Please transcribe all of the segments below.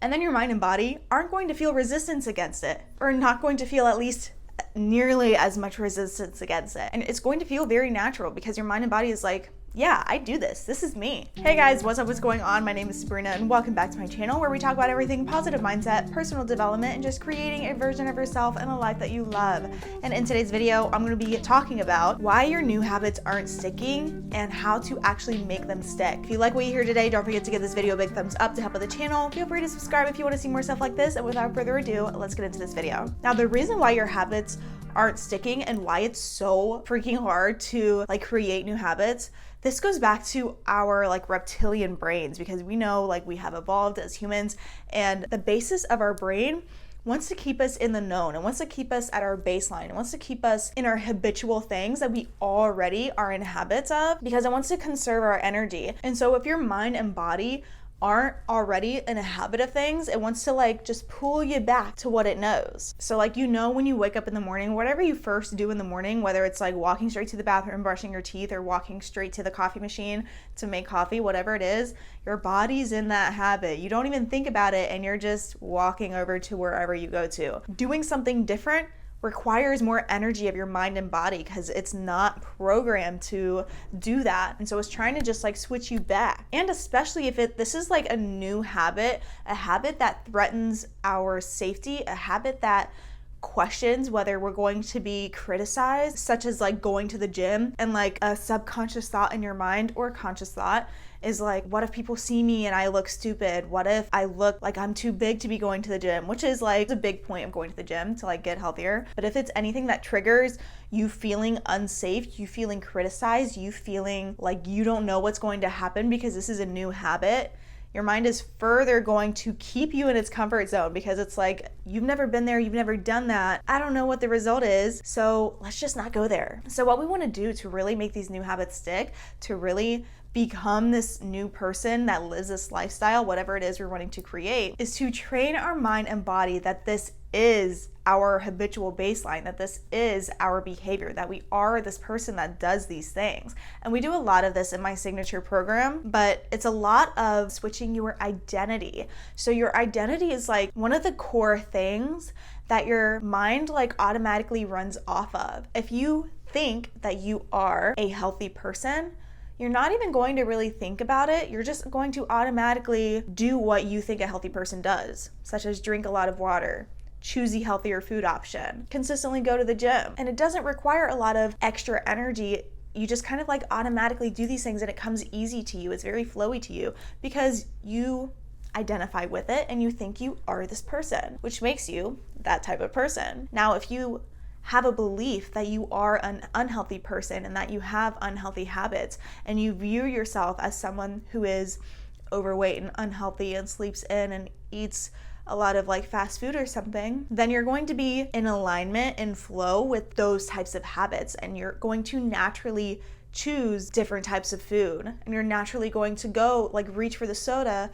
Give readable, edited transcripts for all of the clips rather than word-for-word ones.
And then your mind and body aren't going to feel resistance against it, or not going to feel at least nearly as much resistance against it. And it's going to feel very natural because your mind and body is like, yeah, I do this. This is me. Hey guys, what's up? What's going on? My name is Sabrina and welcome back to my channel where we talk about everything positive mindset, personal development, and just creating a version of yourself and a life that you love. And in today's video, I'm going to be talking about why your new habits aren't sticking and how to actually make them stick. If you like what you hear today, don't forget to give this video a big thumbs up to help with the channel. Feel free to subscribe if you want to see more stuff like this. And without further ado, let's get into this video. Now, the reason why your habits aren't sticking and why it's so freaking hard to create new habits, this goes back to our reptilian brains, because we know we have evolved as humans, and the basis of our brain wants to keep us in the known and wants to keep us at our baseline and wants to keep us in our habitual things that we already are in habits of, because it wants to conserve our energy. And so if your mind and body aren't already in a habit of things, it wants to just pull you back to what it knows. So when you wake up in the morning, whatever you first do in the morning, whether it's walking straight to the bathroom, brushing your teeth, or walking straight to the coffee machine to make coffee, whatever it is, your body's in that habit. You don't even think about it and you're just walking over to wherever you go to. Doing something different requires more energy of your mind and body because it's not programmed to do that. And so it's trying to just switch you back. And especially if this is a new habit, a habit that threatens our safety, a habit that questions whether we're going to be criticized, such as going to the gym, and a subconscious thought in your mind or conscious thought is what if people see me and I look stupid? What if I look like I'm too big to be going to the gym? Which is a big point of going to the gym to get healthier. But if it's anything that triggers you feeling unsafe, you feeling criticized, you feeling like you don't know what's going to happen because this is a new habit, your mind is further going to keep you in its comfort zone because it's you've never been there, you've never done that. I don't know what the result is, so let's just not go there. So what we want to do to really make these new habits stick, to really become this new person that lives this lifestyle, whatever it is we're wanting to create, is to train our mind and body that this is our habitual baseline, that this is our behavior, that we are this person that does these things. And we do a lot of this in my signature program, but it's a lot of switching your identity. So your identity is one of the core things that your mind automatically runs off of. If you think that you are a healthy person, you're not even going to really think about it. You're just going to automatically do what you think a healthy person does, such as drink a lot of water, choose a healthier food option, consistently go to the gym. And it doesn't require a lot of extra energy. You just kind of automatically do these things and it comes easy to you. It's very flowy to you because you identify with it and you think you are this person, which makes you that type of person. Now, if you have a belief that you are an unhealthy person and that you have unhealthy habits and you view yourself as someone who is overweight and unhealthy and sleeps in and eats a lot of fast food or something, then you're going to be in alignment and flow with those types of habits, and you're going to naturally choose different types of food, and you're naturally going to go reach for the soda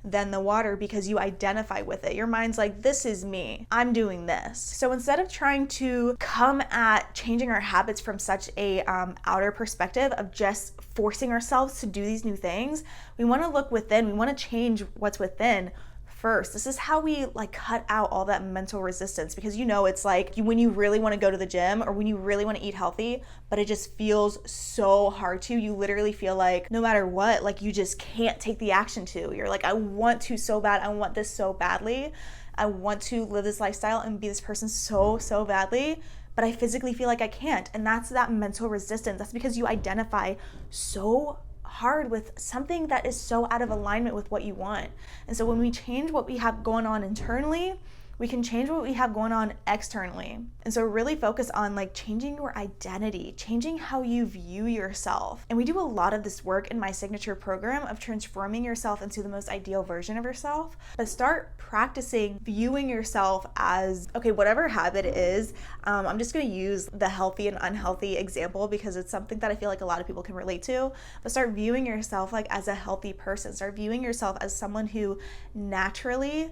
than the water because you identify with it. Your mind's this is me, I'm doing this. So instead of trying to come at changing our habits from such a outer perspective of just forcing ourselves to do these new things, we want to look within. We want to change what's within first. This is how we cut out all that mental resistance, because it's when you really want to go to the gym or when you really want to eat healthy, but it just feels so hard to, you literally feel no matter what, you just can't take the action to. You're I want to so bad. I want this so badly. I want to live this lifestyle and be this person so badly, but I physically feel I can't. And that's that mental resistance. That's because you identify so hard with something that is so out of alignment with what you want. And so when we change what we have going on internally, we can change what we have going on externally. And so really focus on changing your identity, changing how you view yourself. And we do a lot of this work in my signature program of transforming yourself into the most ideal version of yourself. But start practicing viewing yourself as, okay, whatever habit it is, I'm just gonna use the healthy and unhealthy example because it's something that I feel a lot of people can relate to. But start viewing yourself as a healthy person. Start viewing yourself as someone who naturally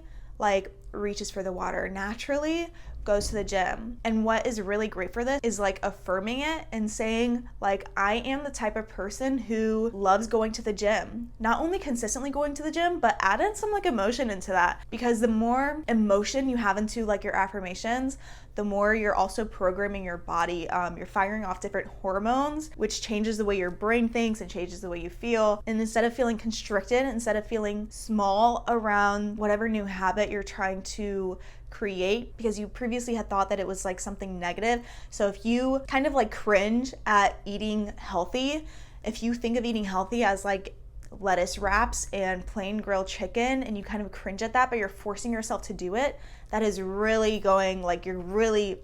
reaches for the water, naturally goes to the gym. And what is really great for this is like affirming it and saying like, I am the type of person who loves going to the gym. Not only consistently going to the gym, but add in some like emotion into that, because the more emotion you have into like your affirmations, the more you're also programming your body. You're firing off different hormones, which changes the way your brain thinks and changes the way you feel. And instead of feeling constricted, instead of feeling small around whatever new habit you're trying to create, because you previously had thought that it was like something negative. So if you kind of like cringe at eating healthy, if you think of eating healthy as like lettuce wraps and plain grilled chicken, and you kind of cringe at that, but you're forcing yourself to do it, that is really going, like, you're really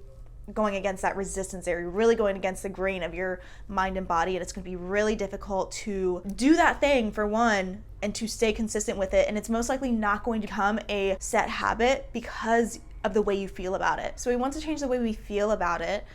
going against that resistance there. You're really going against the grain of your mind and body, and it's going to be really difficult to do that thing, for one, and to stay consistent with it. And it's most likely not going to become a set habit because of the way you feel about it. So we want to change the way we feel about it,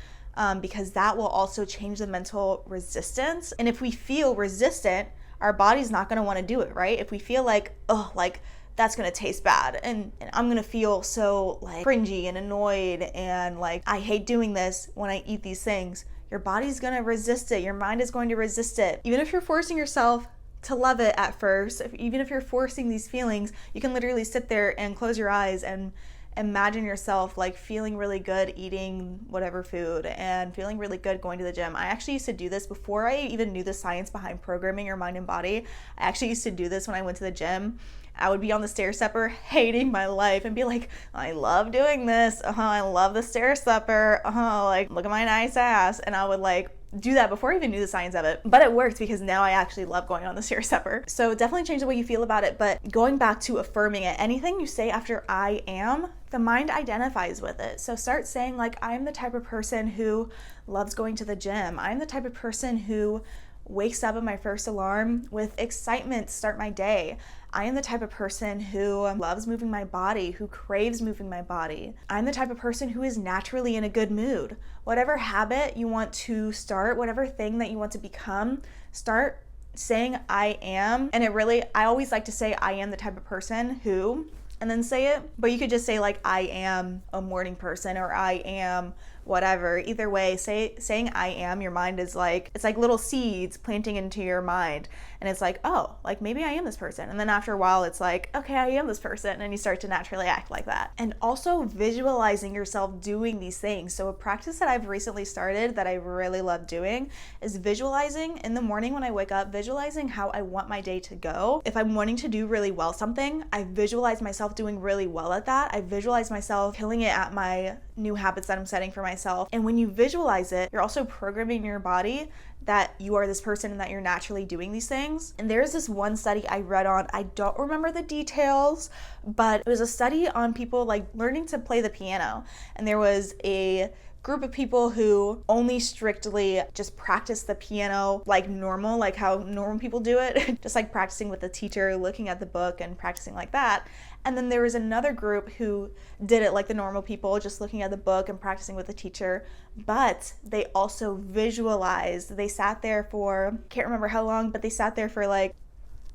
because that will also change the mental resistance. And if we feel resistant, our body's not going to want to do it, right? If we feel like, oh, like, that's going to taste bad, and I'm going to feel so like cringy and annoyed, and like I hate doing this when I eat these things, your body's going to resist it. Your mind is going to resist it. Even if you're forcing yourself to love it at first, even if you're forcing these feelings, you can literally sit there and close your eyes and imagine yourself like feeling really good eating whatever food and feeling really good going to the gym. I actually used to do this before I even knew the science behind programming your mind and body. I actually used to do this when I went to the gym. I would be on the stair stepper hating my life and be like, I love doing this. I love the stair stepper. Like, look at my nice ass. And I would like do that before I even knew the science of it. But it worked, because now I actually love going on the stair stepper. So definitely change the way you feel about it. But going back to affirming it, anything you say after I am, the mind identifies with it. So start saying like, I'm the type of person who loves going to the gym. I'm the type of person who wakes up at my first alarm with excitement to start my day. I am the type of person who loves moving my body, who craves moving my body. I'm the type of person who is naturally in a good mood. Whatever habit you want to start, whatever thing that you want to become, start saying I am. And I always like to say I am the type of person who, and then say it. But you could just say like, I am a morning person, or I am whatever. Either way, saying I am, your mind is like, it's like little seeds planting into your mind. And it's like, oh, like maybe I am this person. And then after a while, it's like, okay, I am this person. And you start to naturally act like that. And also visualizing yourself doing these things. So a practice that I've recently started that I really love doing is visualizing in the morning when I wake up, visualizing how I want my day to go. If I'm wanting to do really well something, I visualize myself doing really well at that. I visualize myself killing it at my new habits that I'm setting for myself. And when you visualize it, you're also programming your body that you are this person and that you're naturally doing these things. And there's this one study I read on, I don't remember the details, but it was a study on people like learning to play the piano. And there was a group of people who only strictly just practice the piano like normal, like how normal people do it, just like practicing with the teacher, looking at the book and practicing like that. And then there was another group who did it like the normal people, just looking at the book and practicing with the teacher, but they also visualized. They sat there for, can't remember how long, but they sat there for like,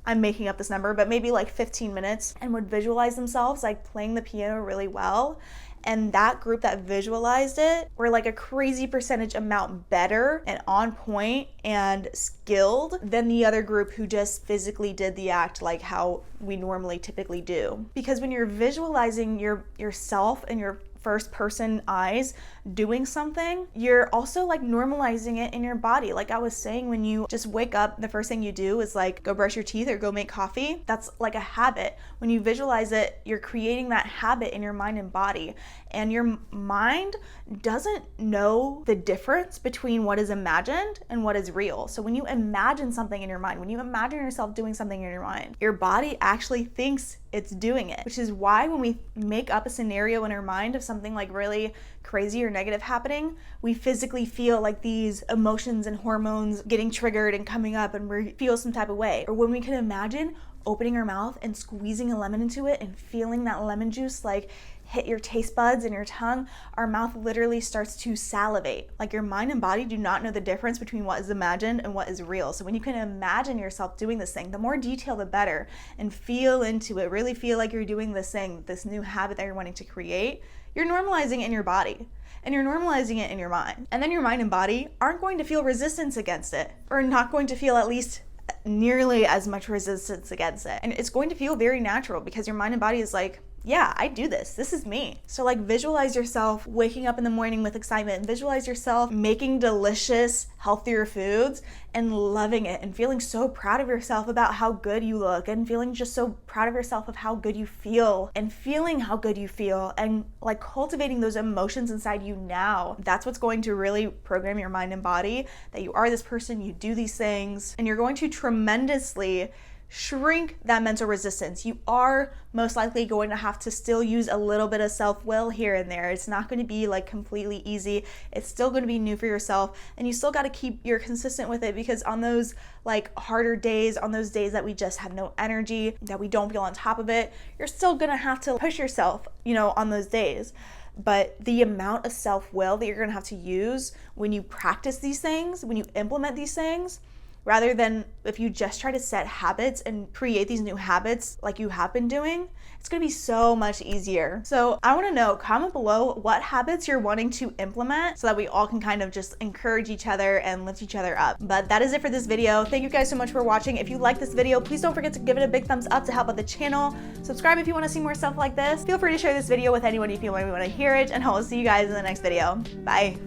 I'm making up this number, but maybe like 15 minutes, and would visualize themselves like playing the piano really well. And that group that visualized it were like a crazy percentage amount better and on point and skilled than the other group who just physically did the act like how we normally typically do. Because when you're visualizing yourself and your first person eyes doing something, you're also like normalizing it in your body. Like I was saying, when you just wake up, the first thing you do is like go brush your teeth or go make coffee. That's like a habit. When you visualize it, you're creating that habit in your mind and body. And your mind doesn't know the difference between what is imagined and what is real. So when you imagine something in your mind, when you imagine yourself doing something in your mind, your body actually thinks it's doing it, which is why when we make up a scenario in our mind of something like really crazy or negative happening, we physically feel like these emotions and hormones getting triggered and coming up, and we feel some type of way. Or when we can imagine, opening our mouth and squeezing a lemon into it and feeling that lemon juice like hit your taste buds and your tongue, our mouth literally starts to salivate. Like your mind and body do not know the difference between what is imagined and what is real. So when you can imagine yourself doing this thing, the more detail the better, and feel into it, really feel like you're doing this thing, this new habit that you're wanting to create, you're normalizing it in your body. And you're normalizing it in your mind. And then your mind and body aren't going to feel resistance against it, or not going to feel at least nearly as much resistance against it. And it's going to feel very natural because your mind and body is like, yeah, I do this. This is me. So like visualize yourself waking up in the morning with excitement. Visualize yourself making delicious, healthier foods and loving it and feeling so proud of yourself about how good you look and feeling just so proud of yourself of how good you feel and feeling how good you feel and like cultivating those emotions inside you now. That's what's going to really program your mind and body that you are this person, you do these things, and you're going to tremendously shrink that mental resistance. You are most likely going to have to still use a little bit of self-will here and there. It's not going to be like completely easy. It's still going to be new for yourself, and you still got to keep you're consistent with it, because on those like harder days, on those days that we just have no energy, that we don't feel on top of it, you're still going to have to push yourself, on those days. But the amount of self-will that you're going to have to use when you practice these things, when you implement these things, rather than if you just try to set habits and create these new habits like you have been doing, it's gonna be so much easier. So I wanna know, comment below what habits you're wanting to implement so that we all can kind of just encourage each other and lift each other up. But that is it for this video. Thank you guys so much for watching. If you like this video, please don't forget to give it a big thumbs up to help out the channel. Subscribe if you wanna see more stuff like this. Feel free to share this video with anyone you feel like we wanna hear it, and I will see you guys in the next video. Bye.